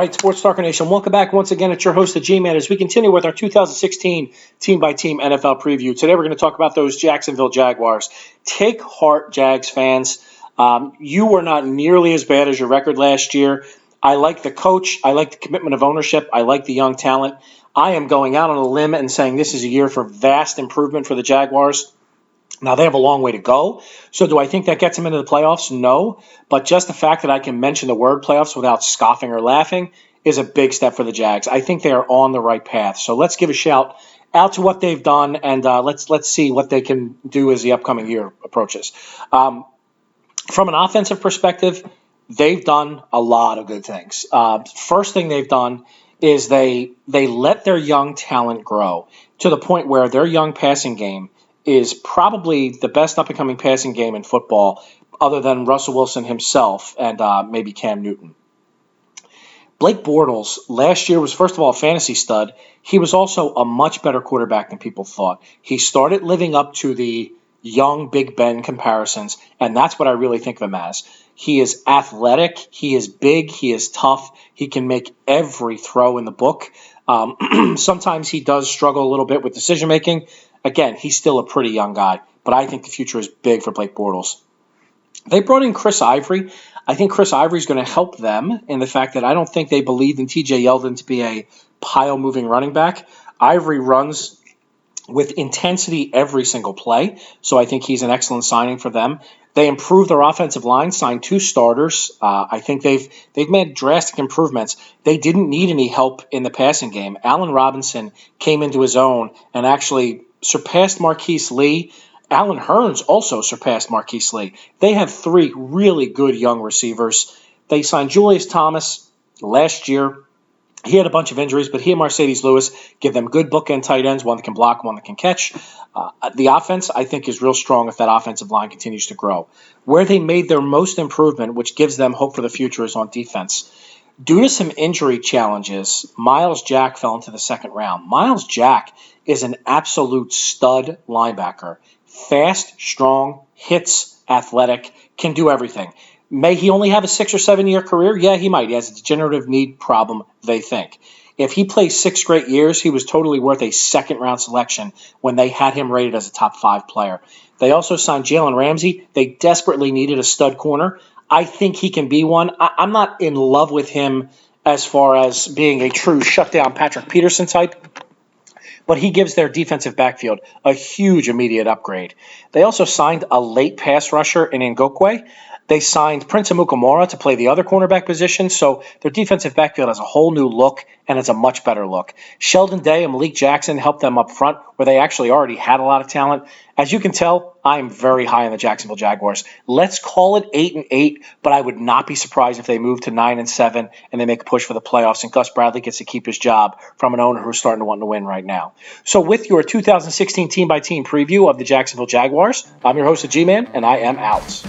right, Sports Talker Nation, welcome back once again. It's your host, the G-Man, as we continue with our 2016 team-by-team NFL preview. Today we're going to talk about those Jacksonville Jaguars. Take heart, Jags fans. You were not nearly as bad as your record last year. I like the coach. I like the commitment of ownership. I like the young talent. I am going out on a limb and saying this is a year for vast improvement for the Jaguars. Now, they have a long way to go. So do I think that gets them into the playoffs? No. But just the fact that I can mention the word playoffs without scoffing or laughing is a big step for the Jags. I think they are on the right path. So let's give a shout out to what they've done, and let's see what they can do as the upcoming year approaches. From an offensive perspective, they've done a lot of good things. First thing they've done is they let their young talent grow to the point where their young passing game is probably the best up-and-coming passing game in football other than Russell Wilson himself and maybe Cam Newton. Blake Bortles last year was, first of all, a fantasy stud. He was also a much better quarterback than people thought. He started living up to the young Big Ben comparisons, and that's what I really think of him as. He is athletic, he is big, he is tough, he can make every throw in the book. Sometimes he does struggle a little bit with decision-making. Again, he's still a pretty young guy, but I think the future is big for Blake Bortles. They brought in Chris Ivory. I think Chris Ivory is going to help them in the fact that I don't think they believed in T.J. Yeldon to be a pile-moving running back. Ivory runs with intensity every single play, so I think he's an excellent signing for them. They improved their offensive line, signed 2 starters. I think they've made drastic improvements. They didn't need any help in the passing game. Allen Robinson came into his own and actually surpassed Marquise Lee. Allen Hurns also surpassed Marquise Lee. They have 3 really good young receivers. They signed Julius Thomas last year. He had a bunch of injuries, but he and Mercedes Lewis give them good bookend tight ends, one that can block, one that can catch. The offense, I think, is real strong if that offensive line continues to grow. Where they made their most improvement, which gives them hope for the future, is on defense. Due to some injury challenges, Miles Jack fell into the second round. Miles Jack is an absolute stud linebacker. Fast, strong, hits, athletic, can do everything. May he only have a 6 or 7 year career? Yeah, he might. He has a degenerative knee problem, they think. If he plays 6 straight years, he was totally worth a second-round selection when they had him rated as a top 5 player. They also signed Jalen Ramsey. They desperately needed a stud corner. I think he can be one. I'm not in love with him as far as being a true shutdown Patrick Peterson type, but he gives their defensive backfield a huge immediate upgrade. They also signed a late pass rusher in Ngokwe. They signed Prince Amukamara to play the other cornerback position, so their defensive backfield has a whole new look, and it's a much better look. Sheldon Day and Malik Jackson helped them up front, where they actually already had a lot of talent. As you can tell, I am very high on the Jacksonville Jaguars. Let's call it 8-8, but I would not be surprised if they move to 9-7 and they make a push for the playoffs, and Gus Bradley gets to keep his job from an owner who's starting to want to win right now. So with your 2016 team-by-team preview of the Jacksonville Jaguars, I'm your host, the G-Man, and I am out.